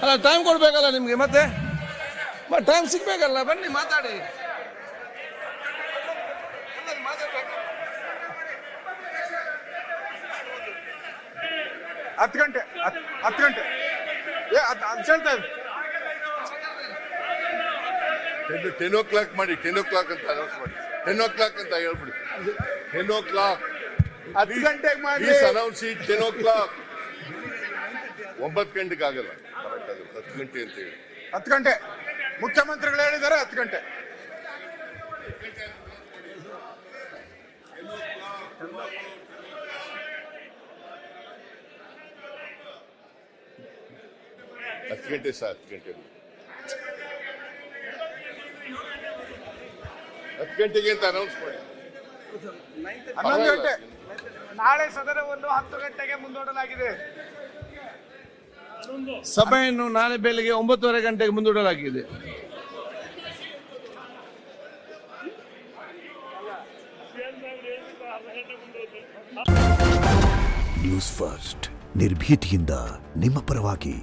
ಅಲ್ಲ ಟೈಮ್ ಕೊಡ್ಬೇಕಲ್ಲ ನಿಮ್ಗೆ, ಮತ್ತೆ ಟೈಮ್ ಸಿಗ್ಬೇಕಲ್ಲ, ಬನ್ನಿ ಮಾತಾಡಿ. ಹತ್ತು ಗಂಟೆ ಹೇಳ್ತಾ ಇದ್ದೆ 10 o'clock ಮಾಡಿ, 10 o'clock ಅಂತ ಅನೌನ್ಸ್ ಮಾಡಿ, 10 o'clock ಅಂತ ಹೇಳ್ಬಿಡಿ. 10 o'clock 10 ಗಂಟೆಗೆ ಮಾಡಿ. Announce 10 o'clock. 9 ಗಂಟೆಗೆ ಆಗಲ್ಲ, ಕರೆಕ್ಟ್ ಆಗುತ್ತೆ. 10 ಗಂಟೆ ಅಂತ ಹೇಳಿ. 10 ಗಂಟೆ ಮುಖ್ಯಮಂತ್ರಿಗಳು ಹೇಳಿದ್ದಾರೆ. 10 ಗಂಟೆ ಸರ್, 10 ಗಂಟೆ 10 ಗಂಟೆಗೆ ಅಂತ ಅನೌನ್ಸ್ ಮಾಡಿ. 11 ಗಂಟೆ. ನಾಳೆ ಸದನವನ್ನು 10 ಗಂಟೆಗೆ ಮುಂದೂಡಲಾಗಿದೆ. ಸಭೆಯನ್ನು ನಾಳೆ ಬೆಳಿಗ್ಗೆ 9:30 ಗಂಟೆಗೆ ಮುಂದೂಡಲಾಗಿದೆ. ನ್ಯೂಸ್ ಫಸ್ಟ್, ನಿರ್ಭೀತಿಯಿಂದ ನಿಮ್ಮ ಪರವಾಗಿ.